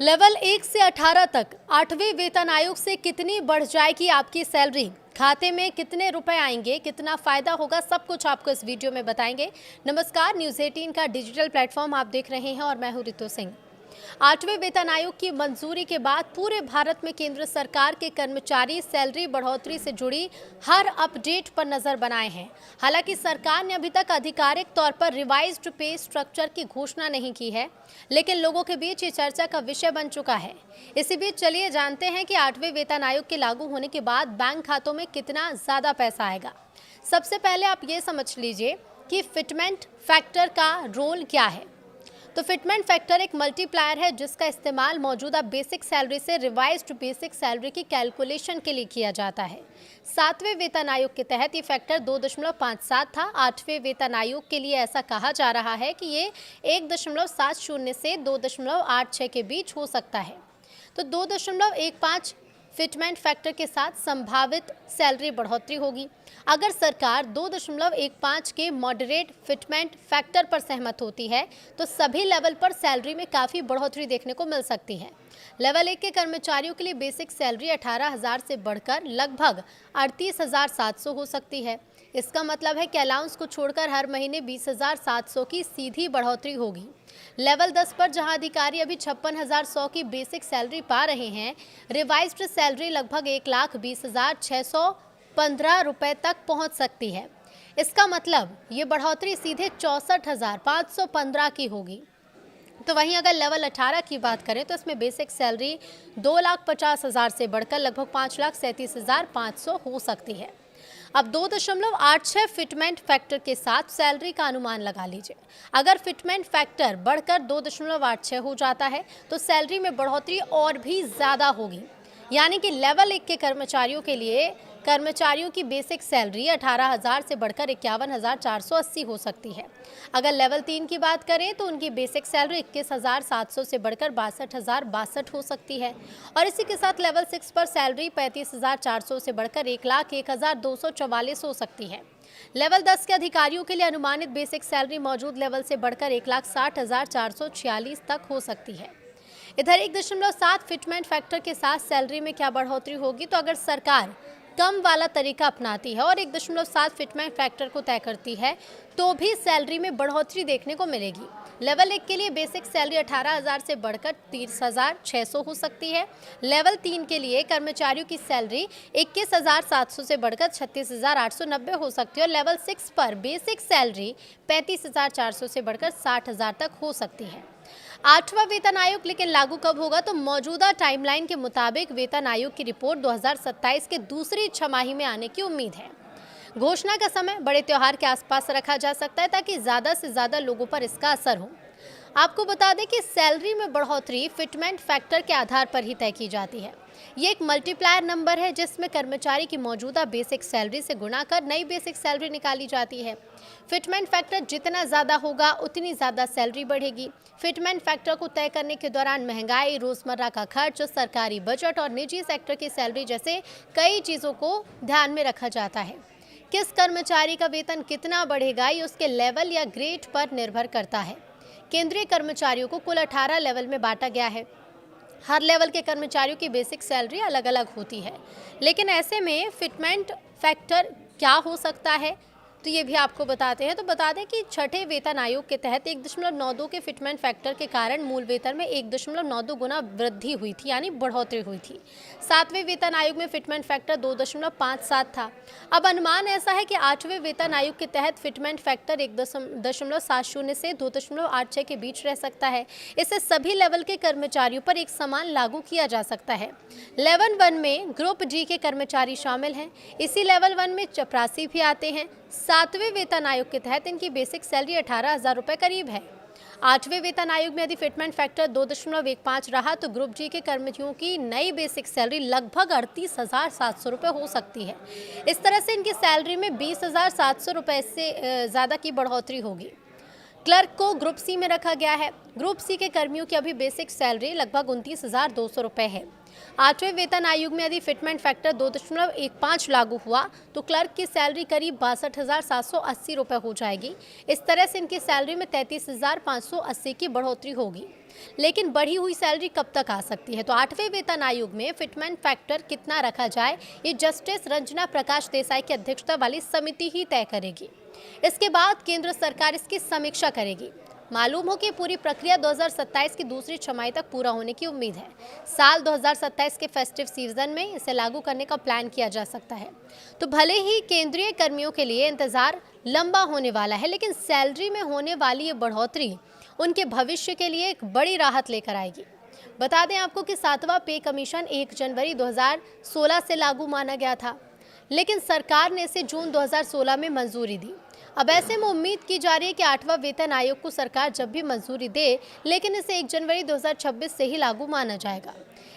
Level 1 से 18 तक 8वें वेतन आयोग से कितनी बढ़ जाएगी आपकी सैलरी, खाते में कितने रुपए आएंगे, कितना फायदा होगा, सब कुछ आपको इस वीडियो में बताएंगे। नमस्कार, न्यूज़ 18 का डिजिटल प्लेटफॉर्म आप देख रहे हैं और मैं हूं रितु सिंह। 8वें वेतन आयोग की मंजूरी के बाद पूरे भारत में केंद्र सरकार के कर्मचारी सैलरी बढ़ोतरी से जुड़ी हर अपडेट पर नजर बनाए हैं। हालांकि सरकार ने अभी तक आधिकारिक तौर पर रिवाइज्ड पे स्ट्रक्चर की घोषणा नहीं की है, लेकिन लोगों के बीच ये चर्चा का विषय बन चुका है। इसी बीच चलिए जानते हैं कि 8वें वेतन आयोग के लागू होने के बाद बैंक खातों में कितना ज्यादा पैसा आएगा। सबसे पहले आप ये समझ लीजिए कि फिटमेंट फैक्टर का रोल क्या है। तो फिटमेंट फैक्टर एक मल्टीप्लायर है जिसका इस्तेमाल मौजूदा बेसिक सैलरी से रिवाइज्ड बेसिक सैलरी की कैलकुलेशन के लिए किया जाता है। 7वें वेतन आयोग के तहत ये फैक्टर 2.57 था। 8वें वेतन आयोग के लिए ऐसा कहा जा रहा है कि ये 1.70 से 2.86 के बीच हो सकता है। तो 2.15 फिटमेंट फैक्टर के साथ संभावित सैलरी बढ़ोतरी होगी। अगर सरकार 2.15 के मॉडरेट फिटमेंट फैक्टर पर सहमत होती है तो सभी लेवल पर सैलरी में काफ़ी बढ़ोतरी देखने को मिल सकती है। लेवल 1 के कर्मचारियों के लिए बेसिक सैलरी 18,000 से बढ़कर लगभग 38,700 हो सकती है। इसका मतलब है कि अलाउंस को छोड़कर हर महीने 20,700 की सीधी बढ़ोतरी होगी। लेवल 10 पर जहां अधिकारी अभी 56,100 की बेसिक सैलरी पा रहे हैं, रिवाइज्ड सैलरी लगभग 1,20,615 रुपए तक पहुंच सकती है। इसका मतलब ये बढ़ोतरी सीधे 64,515 की होगी। तो वहीं अगर लेवल 18 की बात करें तो इसमें बेसिक सैलरी 2,50,000 से बढ़कर लगभग 5,37,500 हो सकती है। अब 2.86 फिटमेंट फैक्टर के साथ सैलरी का अनुमान लगा लीजिए। अगर फिटमेंट फैक्टर बढ़कर 2.86 हो जाता है तो सैलरी में बढ़ोतरी और भी ज़्यादा होगी। यानी कि लेवल 1 के कर्मचारियों की बेसिक सैलरी 18,000 से बढ़कर 51,480 हो सकती है। अगर लेवल 3 की बात करें तो उनकी बेसिक सैलरी 21,700 से बढ़कर 62,062 हो सकती है। और इसी के साथ लेवल 6 पर सैलरी 35,400 से बढ़कर 1,01,244 हो सकती है। लेवल 10 के अधिकारियों के लिए अनुमानित बेसिक सैलरी मौजूद लेवल से बढ़कर 1,60,446 तक हो सकती है। इधर 1.7 फिटमेंट फैक्टर के साथ सैलरी में क्या बढ़ोतरी होगी, तो अगर सरकार कम वाला तरीका अपनाती है और 1.7 फिटमेंट फैक्टर को तय करती है तो भी सैलरी में बढ़ोतरी देखने को मिलेगी। लेवल 1 के लिए बेसिक सैलरी 18,000 से बढ़कर 30,600 हो सकती है। लेवल 3 के लिए कर्मचारियों की सैलरी 21,700 से बढ़कर 36,890 हो सकती है और लेवल 6 पर बेसिक सैलरी 35,400 से बढ़कर 60,000 तक हो सकती है। 8वां वेतन आयोग लेकिन लागू कब होगा, तो मौजूदा टाइमलाइन के मुताबिक वेतन आयोग की रिपोर्ट 2027 के दूसरी छमाही में आने की उम्मीद है। घोषणा का समय बड़े त्योहार के आसपास रखा जा सकता है ताकि ज़्यादा से ज़्यादा लोगों पर इसका असर हो। आपको बता दें कि सैलरी में बढ़ोतरी फिटमेंट फैक्टर के आधार पर ही तय की जाती है। ये एक मल्टीप्लायर नंबर है जिसमें कर्मचारी की मौजूदा बेसिक सैलरी से गुणा कर नई बेसिक सैलरी निकाली जाती है। फिटमेंट फैक्टर जितना ज़्यादा होगा उतनी ज़्यादा सैलरी बढ़ेगी। फिटमेंट फैक्टर को तय करने के दौरान महंगाई, रोज़मर्रा का खर्च, सरकारी बजट और निजी सेक्टर की सैलरी जैसे कई चीज़ों को ध्यान में रखा जाता है। किस कर्मचारी का वेतन कितना बढ़ेगा ये उसके लेवल या ग्रेड पर निर्भर करता है। केंद्रीय कर्मचारियों को कुल 18 लेवल में बांटा गया है। हर लेवल के कर्मचारियों की बेसिक सैलरी अलग अलग होती है, लेकिन ऐसे में फिटमेंट फैक्टर क्या हो सकता है तो ये भी आपको बताते हैं। तो बता दें कि छठे वेतन आयोग के तहत 1.92 के फिटमेंट फैक्टर के कारण मूल वेतन में 1.92 गुना वृद्धि हुई थी, यानी बढ़ोतरी हुई थी। 7वें वेतन आयोग में फिटमेंट फैक्टर 2.57 था। अब अनुमान ऐसा है कि 8वें वेतन आयोग के तहत फिटमेंट फैक्टर 1.70 से 2.86 के बीच रह सकता है। इसे सभी लेवल के कर्मचारियों पर एक समान लागू किया जा सकता है। लेवल 1 में ग्रुप डी के कर्मचारी शामिल हैं। इसी लेवल 1 में चपरासी भी आते हैं। 7वें वेतन आयोग के तहत इनकी बेसिक सैलरी 18,000 रुपये करीब है। 8वें वेतन आयोग में यदि फिटमेंट फैक्टर 2.15 रहा तो ग्रुप जी के कर्मचारियों की नई बेसिक सैलरी लगभग 38,700 रुपये हो सकती है। इस तरह से इनकी सैलरी में 20,700 रुपये से ज़्यादा की बढ़ोतरी होगी। क्लर्क को ग्रुप सी में रखा गया है। ग्रुप सी के कर्मियों की अभी बेसिक सैलरी लगभग 29,200 रुपये है। 8वें वेतन आयोग में यदि फिटमेंट फैक्टर 2.15 लागू हुआ तो क्लर्क की सैलरी करीब 62,780 रुपये हो जाएगी। इस तरह से इनकी सैलरी में 33,580 की बढ़ोतरी होगी। लेकिन बढ़ी हुई सैलरी कब तक आ सकती है? तो 8वें वेतन आयोग में फिटमेंट फैक्टर कितना रखा जाए, ये जस्टिस रंजना प्रकाश देसाई की अध्यक्षता वाली समिति ही तय करेगी। इसके बाद केंद्र सरकार इसकी समीक्षा करेगी। मालूम हो कि पूरी प्रक्रिया 2027 की दूसरी छमाही तक पूरा होने की उम्मीद है। साल 2027 के फेस्टिव सीजन में इसे लागू करने का प्लान किया जा सकता है। तो भले ही केंद्रीय कर्मियों के लिए इंतजार लंबा होने वाला है, लेकिन सैलरी में होने वाली ये बढ़ोतरी उनके भविष्य के लिए एक बड़ी राहत लेकर आएगी। बता दें आपको कि 7वां पे कमीशन 1 जनवरी 2016 से लागू माना गया था, लेकिन सरकार ने इसे जून 2016 में मंजूरी दी। अब ऐसे में उम्मीद की जा रही है कि 8वां वेतन आयोग को सरकार जब भी मंजूरी दे, लेकिन इसे 1 जनवरी 2026 से ही लागू माना जाएगा।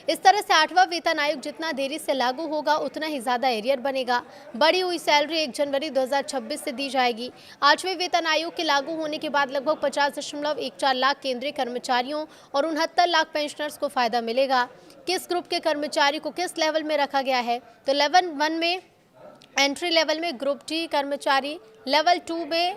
इस तरह से 8वां वेतन आयोग जितना देरी से लागू होगा, उतना ही ज़्यादा एरियर बनेगा। बढ़ी हुई सैलरी 1 जनवरी 2026 से दी जाएगी। 8वें वेतन आयोग के लागू होने के बाद लगभग 50.14 लाख केंद्रीय कर्मचारियों और 69 लाख पेंशनर्स को फायदा मिलेगा। किस ग्रुप के कर्मचारी को किस लेवल में रखा गया है? तो लेवल 1 में एंट्री लेवल में ग्रुप टी कर्मचारी, लेवल 2 में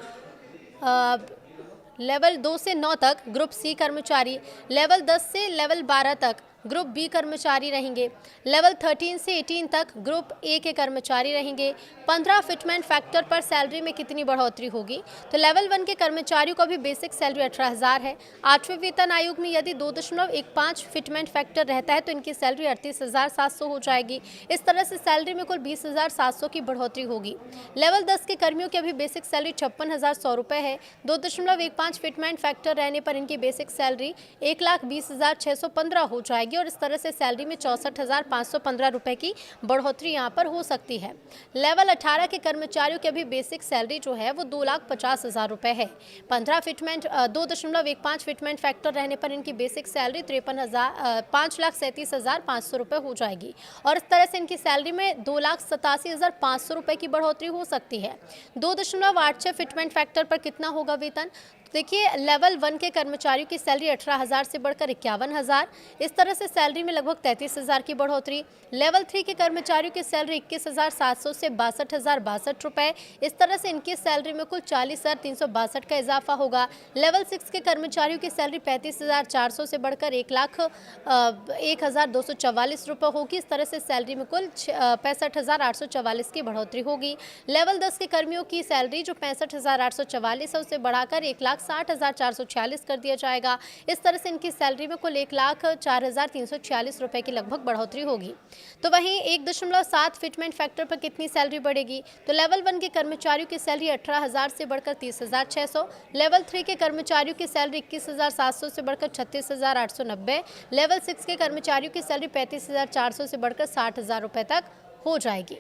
लेवल 2 से 9 तक ग्रुप सी कर्मचारी, लेवल 10 से लेवल 12 तक ग्रुप बी कर्मचारी रहेंगे, लेवल 13 से 18 तक ग्रुप ए के कर्मचारी रहेंगे। 15 फिटमेंट फैक्टर पर सैलरी में कितनी बढ़ोतरी होगी? तो लेवल 1 के कर्मचारियों का भी बेसिक सैलरी 18,000 है। 8वें वेतन आयोग में यदि 2.15 फिटमेंट फैक्टर रहता है तो इनकी सैलरी 38,700 हो जाएगी। इस तरह से सैलरी में कुल 20,700 की बढ़ोतरी होगी। लेवल 10 के कर्मियों की अभी बेसिक सैलरी 56,100 रुपये है। 2.15 फिटमेंट फैक्टर रहने पर इनकी बेसिक सैलरी 1,20,615 हो जाएगी और इस तरह से सैलरी में 64,515 रुपये की बढ़ोतरी यहाँ पर हो सकती है। लेवल 18 के कर्मचारियों की अभी बेसिक सैलरी जो है वो 2,50,000 रुपये है। 2.15 फिटमेंट फैक्टर रहने पर इनकी बेसिक सैलरी 5,37,500 रुपये हो जाएगी और इस तरह से इनकी सैलरी में 2,87,500 रुपये की बढ़ोतरी हो सकती है। 2.86 फिटमेंट फैक्टर पर कितना होगा वेतन? देखिए, लेवल 1 के कर्मचारियों की सैलरी 18,000 से बढ़कर 51,000। इस तरह से सैलरी में लगभग 33,000 की बढ़ोतरी। लेवल 3 के कर्मचारियों की सैलरी 21,700 से 62,062 रुपये। इस तरह से इनकी सैलरी में कुल 40,362 का इजाफा होगा। लेवल 6 के कर्मचारियों की सैलरी 35,400 से बढ़कर 1,01,244 रुपये होगी। इस तरह से सैलरी में कुल 65,844 की बढ़ोतरी होगी। लेवल 10 के कर्मियों की सैलरी जो 65,844 है उसे बढ़ाकर 1,60,446 कर दिया जाएगा। इस तरह से इनकी सैलरी में कुल 1,04,346 रुपये की लगभग बढ़ोतरी होगी। तो वहीं 1.7 फिटमेंट फैक्टर पर कितनी सैलरी बढ़ेगी? तो लेवल 1 के कर्मचारियों की सैलरी 18,000 से बढ़कर 30,600, लेवल 3 के कर्मचारियों की सैलरी 21,700 से बढ़कर 36,890, लेवल 6 के कर्मचारियों की सैलरी 35,400 से बढ़कर 60,000 रुपये तक हो जाएगी।